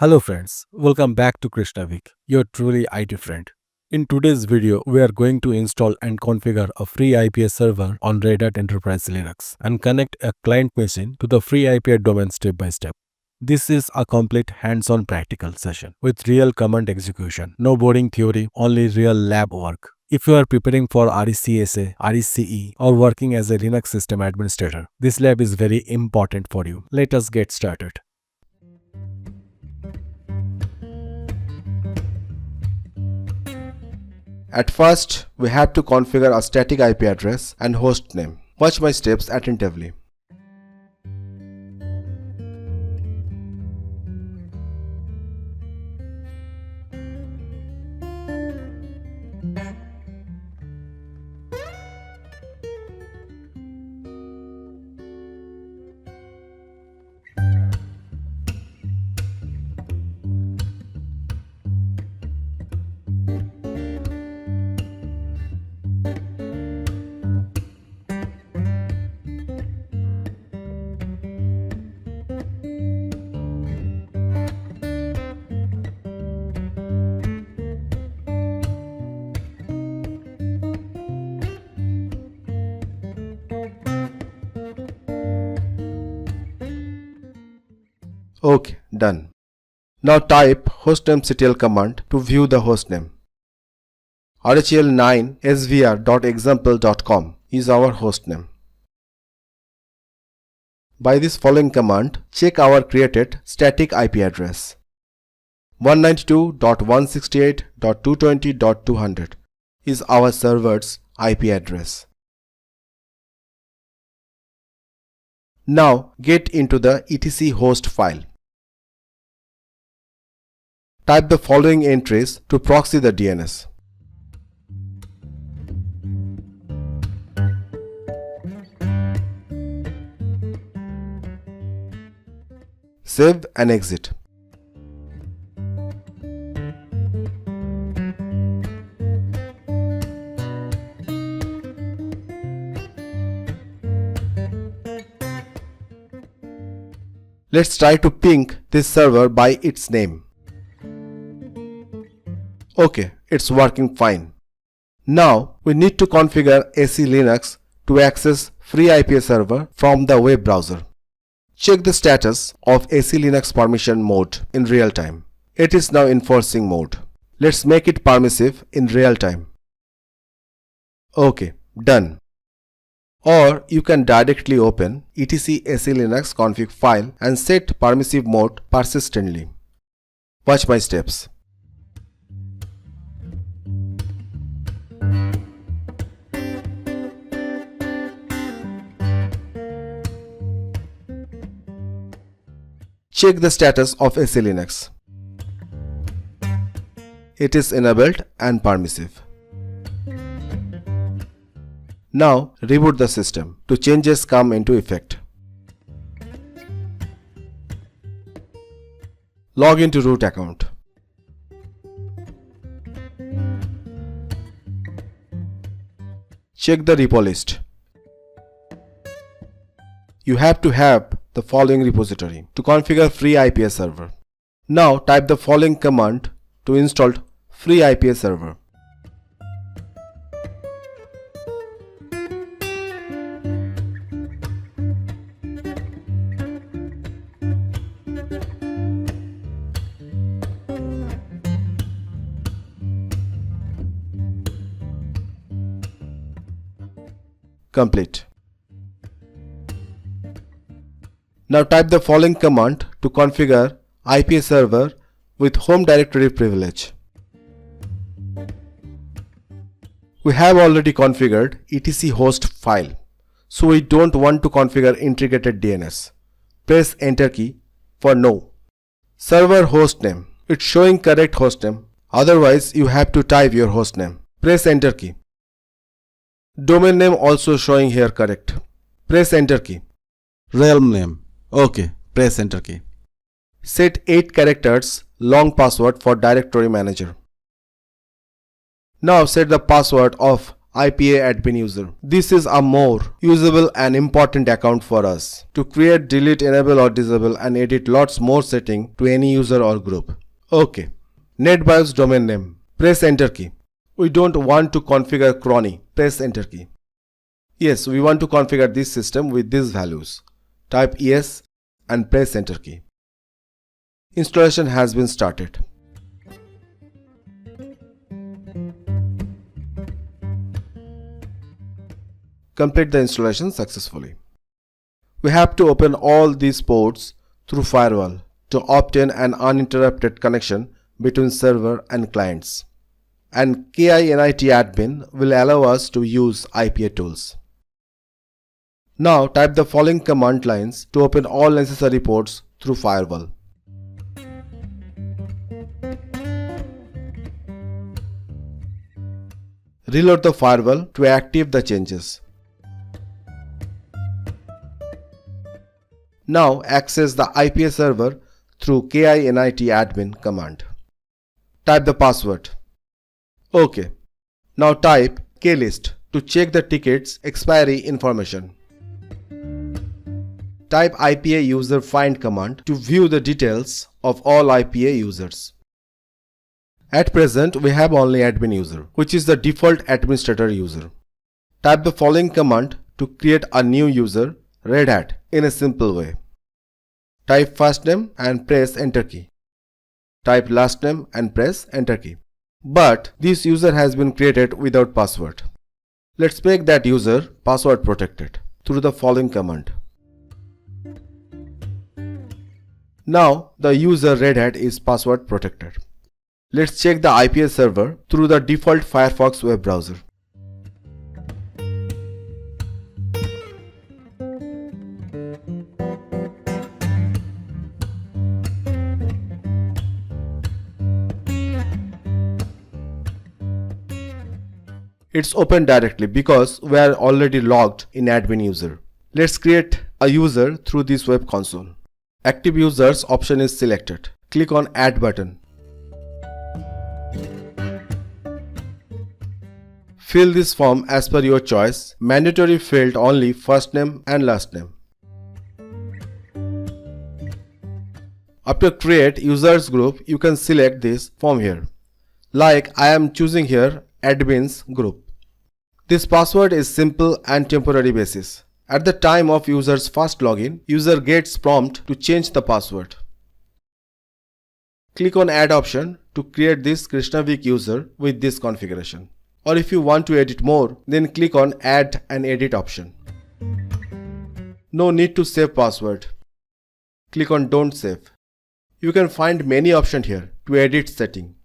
Hello friends, welcome back to Krishnavik, your truly IT friend. In today's video, we are going to install and configure a FreeIPA server on Red Hat Enterprise Linux and connect a client machine to the FreeIPA domain step by step. This is a complete hands-on practical session with real command execution, no boring theory, only real lab work. If you are preparing for RHCSA, RHCE or working as a Linux system administrator, this lab is very important for you. Let us get started. At first, we have to configure a static IP address and host name. Watch my steps attentively. OK, done. Now type hostnamectl command to view the hostname. rhl9svr.example.com is our hostname. By this following command, check our created static IP address. 192.168.220.200 is our server's IP address. Now get into the etc host file. Type the following entries to proxy the DNS. Save and exit. Let's try to ping this server by its name. OK, it's working fine. Now we need to configure AC Linux to access FreeIPA server from the web browser. Check the status of AC Linux permission mode in real time. It is now enforcing mode. Let's make it permissive in real time. OK, done. Or you can directly open etc AC Linux config file and set permissive mode persistently. Watch my steps. Check the status of AC Linux. It is enabled and permissive. Now reboot the system to changes come into effect. Log into root account. Check the repo list. You have to have the following repository to configure FreeIPA server. Now type the following command to install FreeIPA server. Complete. Now type the following command to configure IPA server with home directory privilege. We have already configured etc host file, so we don't want to configure integrated DNS. Press enter key for no. Server hostname. It's showing correct hostname. Otherwise you have to type your hostname. Press enter key. Domain name also showing here correct. Press enter key. Realm name. OK, press enter key. Set 8 characters long password for directory manager. Now set the password of IPA admin user. This is a more usable and important account for us to create, delete, enable or disable and edit lots more setting to any user or group. Okay. NetBIOS domain name. Press enter key. We don't want to configure cronny. Press enter key. Yes, we want to configure this system with these values. Type yes and press enter key. Installation has been started. Complete the installation successfully. We have to open all these ports through Firewall to obtain an uninterrupted connection between server and clients. And KINIT admin will allow us to use IPA tools. Now type the following command lines to open all necessary ports through Firewall. Reload the firewall to activate the changes. Now access the IPA server through KINIT admin command. Type the password. OK. Now type klist to check the ticket's expiry information. Type IPA user find command to view the details of all IPA users. At present, we have only admin user, which is the default administrator user. Type the following command to create a new user, Red Hat, in a simple way. Type first name and press enter key. Type last name and press enter key. But this user has been created without password. Let's make that user password protected through the following command. Now the user Red Hat is password protected. Let's check the IPA server through the default Firefox web browser. It's open directly because we are already logged in admin user. Let's create a user through this web console. Active users option is selected. Click on add button. Fill this form as per your choice. Mandatory field only first name and last name. After create users group, you can select this form here. Like I am choosing here admins group. This password is simple and temporary basis. At the time of user's first login, user gets prompt to change the password. Click on add option to create this Krishnavik user with this configuration. Or if you want to edit more, then click on add and edit option. No need to save password. Click on don't save. You can find many options here to edit setting.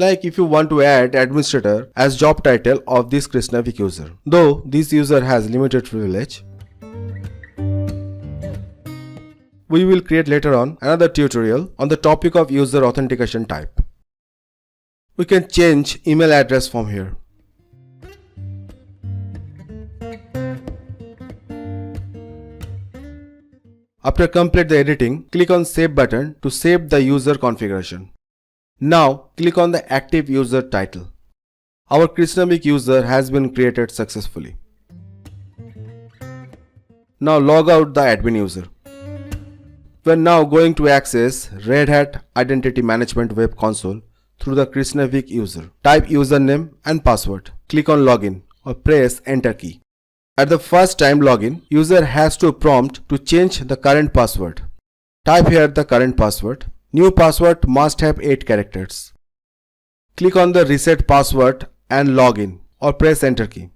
Like if you want to add administrator as job title of this Krishnavik user, though this user has limited privilege. We will create later on another tutorial on the topic of user authentication type. We can change email address from here. After complete the editing, click on save button to save the user configuration. Now click on the active user title. Our Krishnavik user has been created successfully. Now log out the admin user. We are now going to access Red Hat Identity Management Web Console through the Krishnavik user. Type username and password. Click on login or press enter key. At the first time login, user has to prompt to change the current password. Type here the current password. New password must have 8 characters. Click on the reset password and login or press enter key.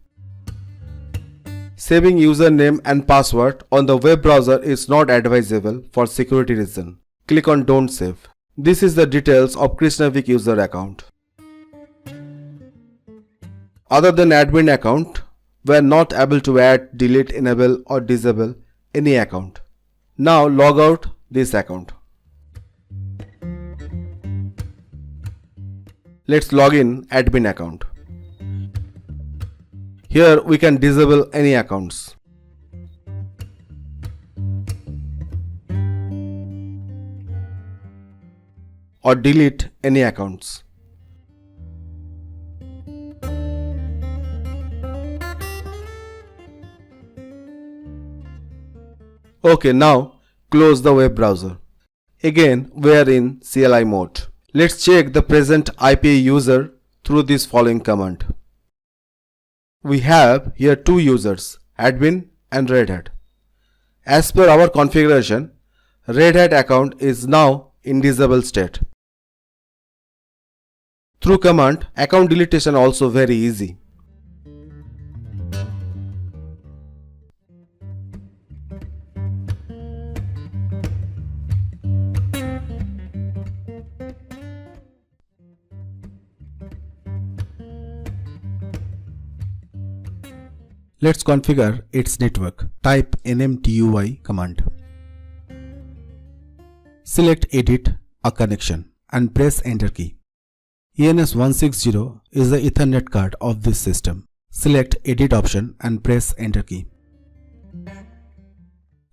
Saving username and password on the web browser is not advisable for security reason. Click on don't save. This is the details of Krishnavik user account. Other than admin account, we are not able to add, delete, enable or disable any account. Now log out this account. Let's log in admin account. Here we can disable any accounts. Or delete any accounts. Okay, now close the web browser. Again, we are in CLI mode. Let's check the present IPA user through this following command. We have here two users, admin and Red Hat. As per our configuration, Red Hat account is now in disable state. Through command, account deletion also very easy. Let's configure its network. Type nmtui command. Select Edit a connection and press Enter key. ENS160 is the Ethernet card of this system. Select Edit option and press Enter key.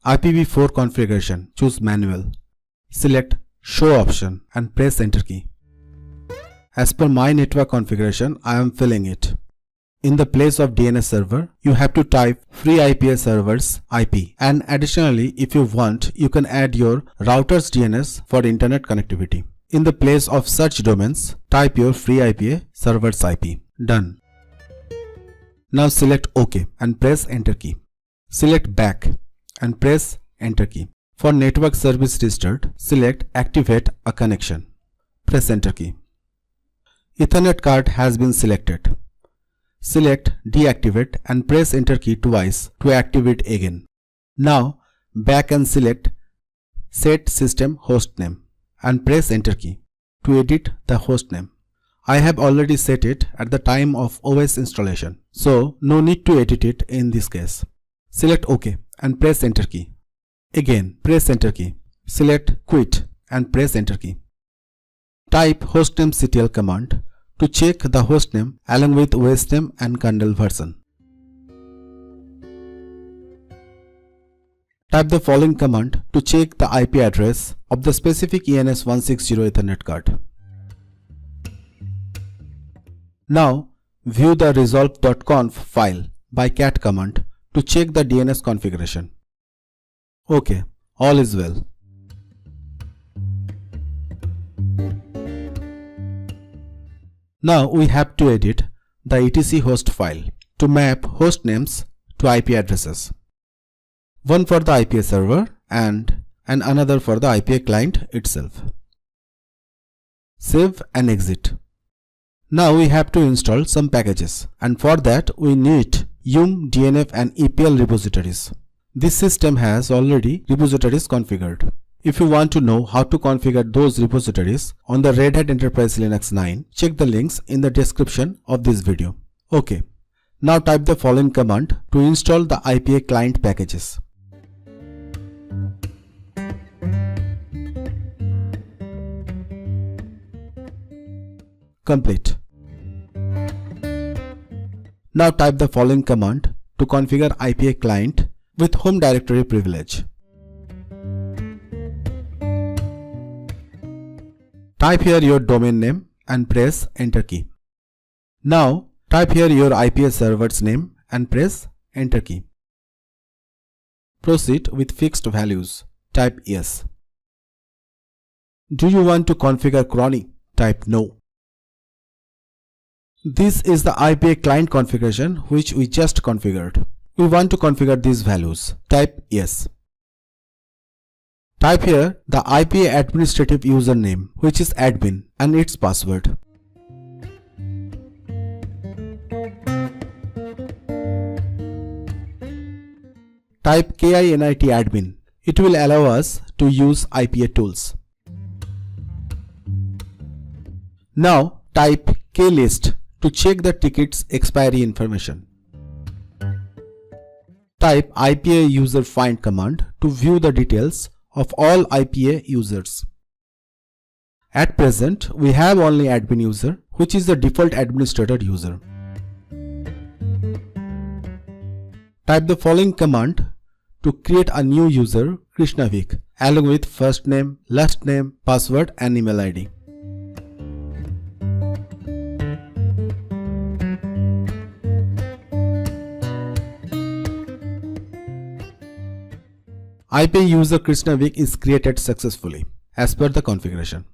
IPv4 configuration, choose Manual. Select Show option and press Enter key. As per my network configuration, I am filling it. In the place of DNS server, you have to type FreeIPA server's IP, and additionally, if you want, you can add your router's DNS for internet connectivity. In the place of such domains, type your FreeIPA server's IP. Done. Now select OK and press Enter key. Select Back and press Enter key. For network service restart, select Activate a connection. Press Enter key. Ethernet card has been selected. Select Deactivate and press Enter key twice to activate again. Now back and select Set System Hostname and press Enter key to edit the hostname. I have already set it at the time of OS installation, so no need to edit it in this case. Select OK and press Enter key. Again press Enter key. Select Quit and press Enter key. Type hostnamectl command to check the hostname along with OS name and kernel version. Type the following command to check the IP address of the specific ENS160 Ethernet card. Now view the resolve.conf file by cat command to check the DNS configuration. OK, all is well. Now we have to edit the etc host file to map host names to IP addresses. One for the IPA server and another for the IPA client itself. Save and exit. Now we have to install some packages, and for that we need yum, DNF and EPL repositories. This system has already repositories configured. If you want to know how to configure those repositories on the Red Hat Enterprise Linux 9, check the links in the description of this video. OK. Now type the following command to install the IPA client packages. Complete. Now type the following command to configure IPA client with home directory privilege. Type here your domain name and press Enter key. Now type here your IPA server's name and press Enter key. Proceed with fixed values. Type Yes. Do you want to configure cronny? Type No. This is the IPA client configuration which we just configured. We want to configure these values. Type Yes. Type here the IPA administrative username, which is admin, and its password. Type KINIT admin. It will allow us to use IPA tools. Now type klist to check the ticket's expiry information. Type IPA user find command to view the details of all IPA users. At present, we have only admin user, which is the default administrator user. Type the following command to create a new user, Krishnavik, along with first name, last name, password and email ID. ipa user Krishnavik is created successfully as per the configuration.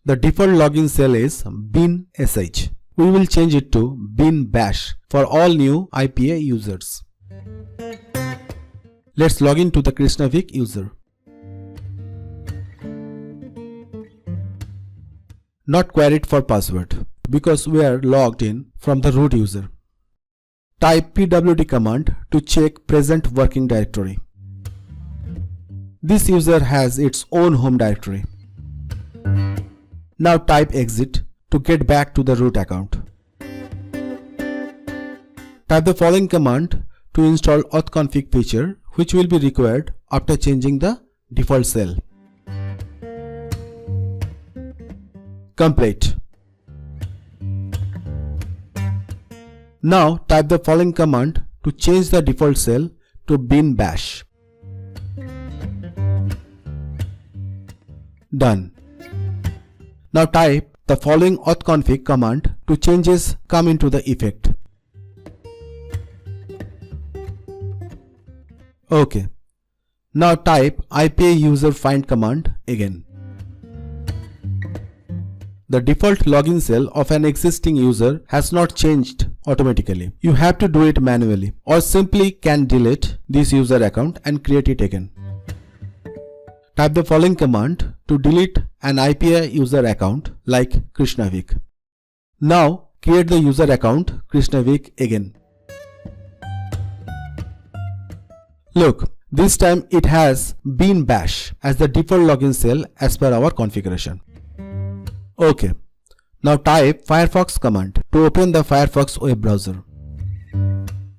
The default login shell is bin sh. We will change it to bin bash for all new IPA users. Let's log in to the Krishnavik user. Not queried for password because we are logged in from the root user. Type pwd command to check present working directory. This user has its own home directory. Now type exit to get back to the root account. Type the following command to install authconfig feature, which will be required after changing the default shell. Complete. Now type the following command to change the default shell to bin bash. Done. Now type the following authconfig command to changes come into the effect. OK. Now type ipa user find command again. The default login shell of an existing user has not changed automatically. You have to do it manually or simply can delete this user account and create it again. Type the following command to delete an IPA user account like Krishnavik. Now create the user account Krishnavik again. Look, this time it has bin bash as the default login shell as per our configuration. OK. Now type Firefox command to open the Firefox web browser.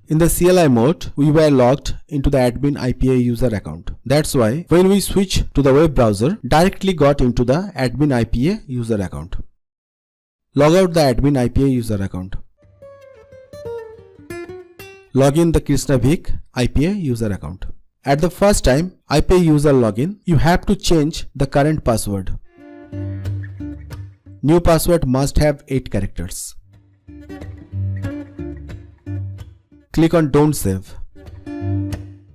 In the CLI mode, we were logged into the admin IPA user account. That's why when we switch to the web browser, directly got into the admin IPA user account. Log out the admin IPA user account. Log in the Krishnavik IPA user account. At the first time IPA user login, you have to change the current password. New password must have 8 characters. Click on Don't Save.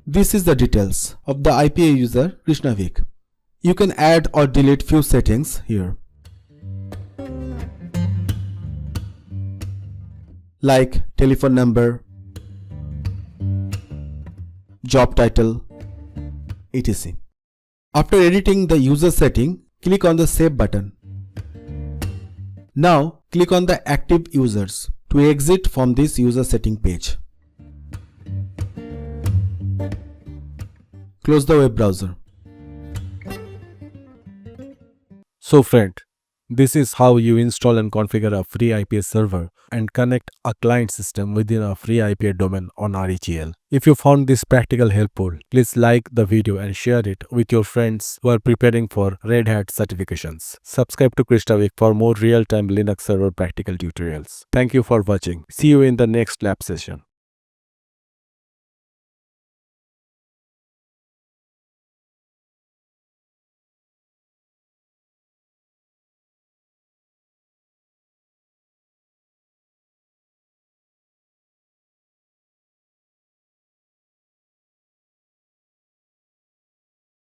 This is the details of the IPA user Krishnavik. You can add or delete few settings here, like telephone number, job title, etc. After editing the user setting, click on the Save button. Now click on the active users to exit from this user setting page. Close the web browser. So friend, this is how you install and configure a FreeIPA server and connect a client system within a FreeIPA domain on RHEL. If you found this practical helpful, please like the video and share it with your friends who are preparing for Red Hat certifications. Subscribe to Krishnavik for more real-time Linux server practical tutorials. Thank you for watching. See you in the next lab session.